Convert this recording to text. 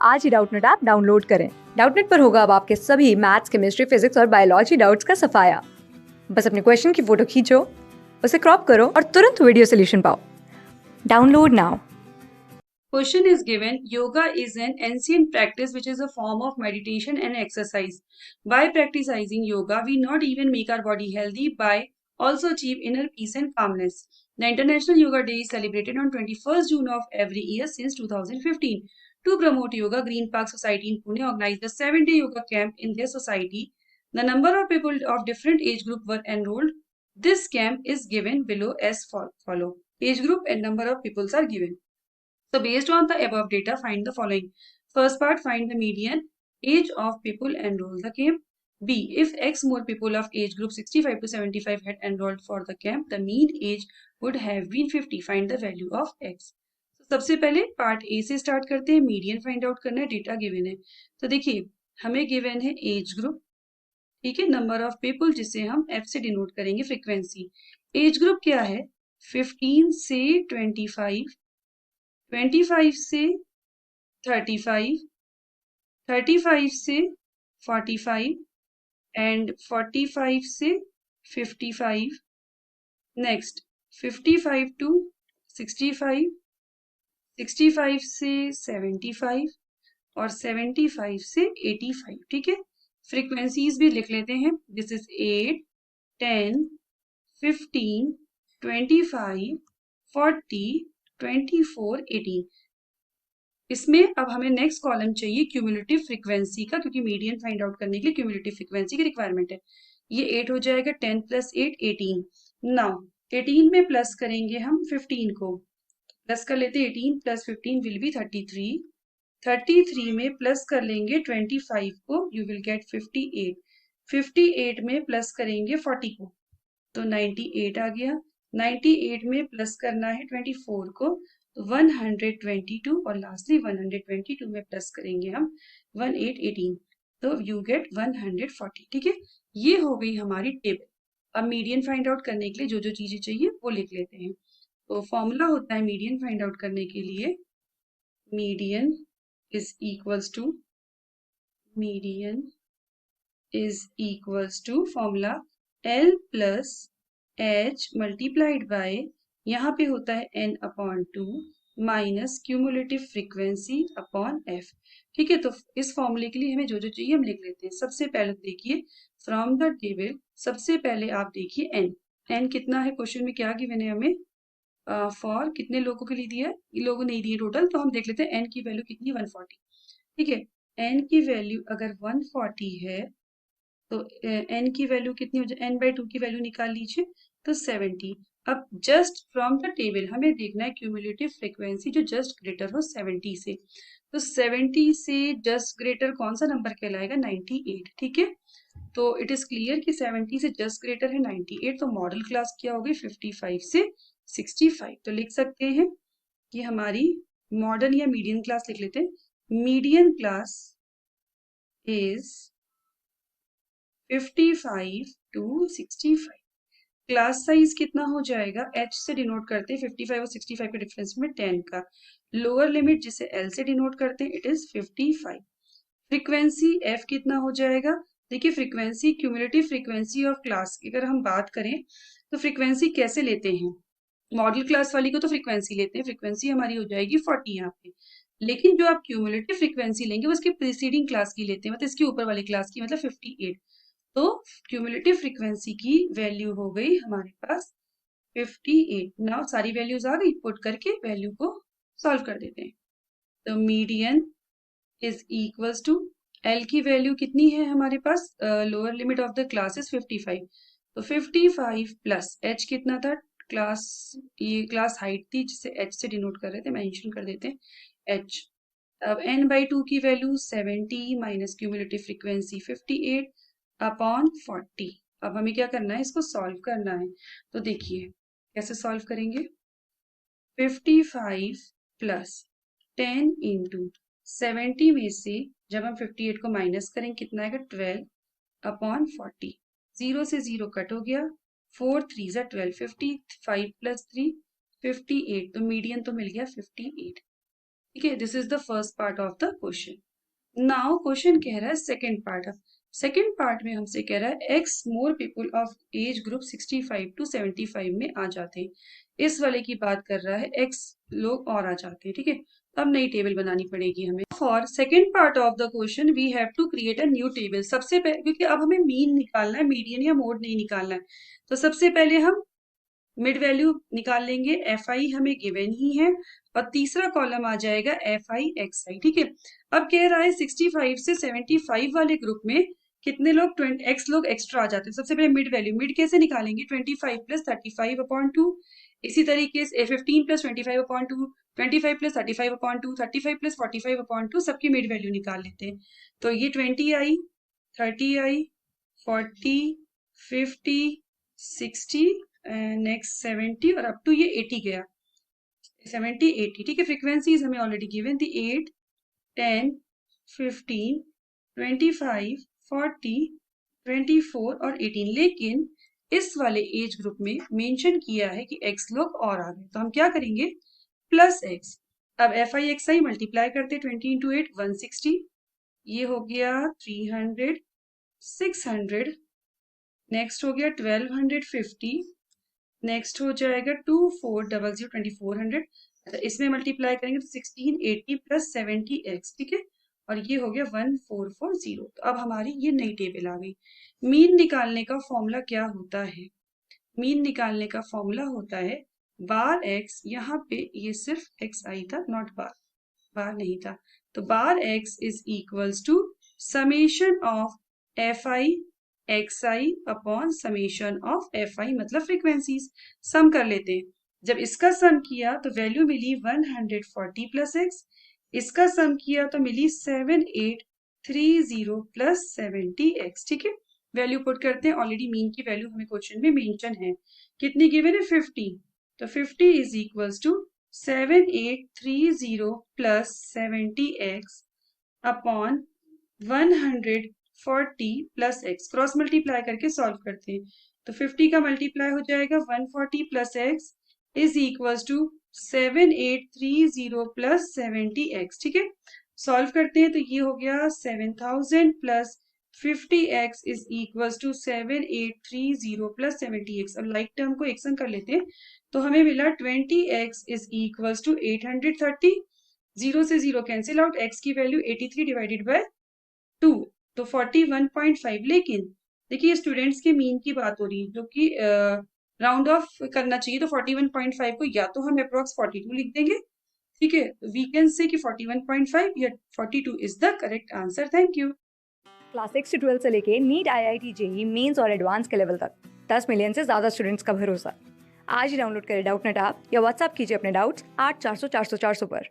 आज ही Doubtnut app download करें। Doubtnut पर होगा अब आपके सभी मैथ्स, केमिस्ट्री, फिजिक्स और बायोलॉजी डाउट्स का सफाया। बस अपने क्वेश्चन की फोटो खींचो, उसे क्रॉप करो और तुरंत वीडियो सोल्यूशन पाओ। Download now. Question is given, yoga is an ancient practice which is a form of meditation and exercise. By practicing yoga, we not even make our body healthy, by also achieve inner peace and calmness. The International Yoga Day is celebrated on 21st June of every year since 2015. To promote yoga, Green Park Society in Pune organized a 7-day yoga camp in their society. The number of people of different age group were enrolled. This camp is given below as follow. Age group and number of peoples are given. So based on the above data, find the following. First part, find the median age of people enrolled the camp. B, if X more people of age group 65 to 75 had enrolled for the camp, the mean age would have been 50. Find the value of X. तो सबसे पहले part A से start करते हैं। Median find out करना है, data given है। तो देखिए हमें गिवन है एज ग्रुप, ठीक है, नंबर ऑफ पीपल जिसे हम एफ से डिनोट करेंगे फ्रीक्वेंसी। एज ग्रुप क्या है? 15 से 25, 25 से 35, 35 से 45 एंड 45 से 55, नेक्स्ट 55 टू 65, 65 से 75 और 75 से 85, ठीक है। फ्रीक्वेंसीज भी लिख लेते हैं। This is 8, 10, 15, 25, 40, 24, 18। इसमें अब हमें नेक्स्ट कॉलम चाहिए क्यूमुलेटिव फ्रीक्वेंसी का, क्योंकि मीडियन फाइंड आउट करने के लिए क्यूमुलेटिव फ्रीक्वेंसी की रिक्वायरमेंट है। ये 8 हो जाएगा, 10 प्लस 8 18। नाउ 18 में प्लस करेंगे हम 15 को, प्लस कर लेते 18 प्लस 15 विल बी 33। 33 में प्लस कर लेंगे 25 को, यू विल गेट 58। 58 में प्लस करेंगे 40 को, तो 98 आ गया। 98 में प्लस करना है 24 को, तो 122, और लास्टली 122 में प्लस करेंगे हम 1818, तो यू गेट 140, ठीक है। ये हो गई हमारी टेबल। अब मीडियन फाइंड आउट करने के लिए जो जो चीजें चाहिए वो लिख लेते हैं। तो फॉर्मूला होता है मीडियन फाइंड आउट करने के लिए, median is equals to, median is equals to formula L plus H multiplied by, यहाँ पे होता है n upon 2 minus cumulative frequency upon f, ठीक है। तो इस फॉर्मूले के लिए हमें जो जो चाहिए हम लिख लेते हैं। सबसे पहले देखिए फ्रॉम द टेबल, सबसे पहले आप देखिए n, n कितना है क्वेश्चन में, क्या गिवन है हमें, फॉर कितने लोगों के लिए दिया है, ये लोगों नहीं दिए टोटल, तो हम देख लेते हैं n की वैल्यू कितनी, 140, ठीक है। n की वैल्यू अगर 140 है तो n की वैल्यू कितनी हो जाए, n/2 की वैल्यू निकाल लीजिए, तो 70। अब जस्ट फ्रॉम द टेबल हमें देखना है क्यूमुलेटिव फ्रीक्वेंसी जो जस्ट ग्रेटर हो 70 से, तो 70 से जस्ट ग्रेटर कौन सा नंबर कहलाएगा, 98, ठीक है। तो इट इज क्लियर कि 70 से जस्ट ग्रेटर है 98, तो मॉडल क्लास क्या होगी 55 से 65। तो लिख सकते हैं कि हमारी मॉडर्न या मीडियन क्लास लिख लेते हैं। Median class is 55 to 65। Class size कितना हो जाएगा, h से डिनोट करते हैं 55 और 65 के डिफरेंस में 10 का, लोअर लिमिट जिसे l से डिनोट करते हैं इट इज 55। फ्रीक्वेंसी f कितना हो जाएगा, देखिए frequency cumulative frequency of class की अगर हम बात करें तो फ्रीक्वेंसी कैसे लेते हैं, मॉडल क्लास वाली को तो फ्रीक्वेंसी लेते हैं, फ्रीक्वेंसी हमारी हो जाएगी 40 यहाँ पे। लेकिन जो आप क्यूमुलेटिव फ्रीक्वेंसी लेंगे वो इसके प्रीसीडिंग क्लास की लेते हैं, मतलब इसके ऊपर वाली क्लास की, मतलब 58। तो क्यूमुलेटिव फ्रीक्वेंसी की वैल्यू हो गई हमारे पास 58। नाउ सारी वैल्यूज आ गई, पुट करके वैल्यू को सॉल्व कर देते हैं। तो median is equals to, L की वैल्यू कितनी है हमारे पास, lower limit of the class is 55, तो 55 प्लस एच कितना था, क्लास, ये क्लास हाइट थी जिसे एच से डिनोट कर रहे थे, मेंशन कर देते हैं एच। अब n/2 की value 70 minus cumulative frequency 58 upon 40। अब हमें क्या करना है, इसको सॉल्व करना है। तो देखिए कैसे सॉल्व करेंगे, 55 प्लस 10 इंटू 70 में से जब हम 58 को माइनस करें कितना आएगा, 12 अपॉन 40, 0 से 0 कट हो गया, 4 3 ज़ा 12, 55 प्लस 3 58, तो मीडियन तो मिल गया 58, ठीक है, this is the first part of the question. Now question कह रहा है सेकेंड पार्ट में हमसे कह रहा है x more people of age group 65 to 75 में आ जाते हैं। इस वाले की बात कर रहा है, एक्स लोग और आ जाते हैं। ठीक है, अब नई टेबल बनानी पड़ेगी हमें। For second part of the question we have to create a new table. सबसे पहले, क्योंकि अब हमें मीन निकालना है, मीडियन या मोड नहीं निकालना है, तो सबसे पहले हम मिड वैल्यू निकाल लेंगे। एफ आई हमें गिवन ही है और तीसरा कॉलम आ जाएगा एफ आई एक्स आई। ठीक है, अब कह रहा है 65 से 75 वाले ग्रुप में कितने लोग एक्स लोग एक्स्ट्रा आ जाते हैं। सबसे पहले मिड वैल्यू, मिड कैसे निकालेंगे, 25 प्लस 35/2। इसी तरीके से 15 प्लस 25/2, 25 प्लस 35/2, 35 प्लस 45/2, सबकी मिड वैल्यू निकाल लेते हैं। तो ये 20 आई, 30 आई, 40, 50, 60, नेक्स्ट 70 और अप टू ये 80 गया, 70, 80। ठीक है, फ्रीक्वेंसीज हमें ऑलरेडी गिवन थी, 8, 10, 15, 25, 40, 24 और 18। लेकिन इस वाले एज ग्रुप में मेंशन किया है कि एक्स लोग और आ गए, तो हम क्या करेंगे, प्लस एक्स। अब F I X I multiply करते, 20 इंटू 8 160, ये हो गया 300, 600, नेक्स्ट हो गया 1250, नेक्स्ट हो जाएगा 2400, 2400। इसमें मल्टीप्लाई करेंगे तो 1680 प्लस 70x। ठीक है, और ये हो गया 1440। तो अब हमारी ये नई टेबल आ गई। मीन निकालने का फॉर्मूला क्या होता है, मीन निकालने का फॉर्मूला होता है बार एक्स, यहाँ पे ये सिर्फ एक्स आई था, नॉट बार, बार नहीं था, तो bar X is equals to summation of F I X I upon summation of F I, मतलब फ्रीक्वेंसीज। सम कर लेते हैं, जब इसका सम किया तो वैल्यू मिली 140 प्लस एक्स, इसका सम किया तो मिली 7830 प्लस 70x। ठीक है, वैल्यू पुट करते हैं, ऑलरेडी मीन की वैल्यू हमें क्वेश्चन में मेंशन है, कितनी गिवन है 50, तो 50 is equals to 7830 plus 70x upon 140 plus x. Cross multiply करके सॉल्व करते हैं, तो 50 का मल्टीप्लाई हो जाएगा 140 plus x is equals to 7830 plus 70x। ठीक है, सॉल्व करते हैं तो ये हो गया 7000 plus 50x is equals to 7830 plus 70x। अब लाइक टर्म को एक संग कर लेते हैं, तो हमें मिला 20x इज इक्वल्स टू 830, 0 से 0 कैंसिल आउट, x की वैल्यू 83 डिवाइडेड बाय 2, तो 41.5। लेकिन देखिए स्टूडेंट्स के मीन की बात हो रही है, जो कि राउंड ऑफ करना चाहिए, तो 41.5 को या तो हम अप्रोक्स 42 लिख देंगे। ठीक है, वी कैन से कि 41.5 या 42 is the correct answer. Thank you. Class 6 से 12 से लेके नीट, IIT, JEE मेंस और एडवांस के लेवल तक 10 मिलियन से ज़्यादा स्टूडेंट्स का भरोसा। आज ही डाउनलोड करें डाउटनेट ऐप या व्हाट्सएप कीजिए अपने डाउट्स 8400 400 400 पर।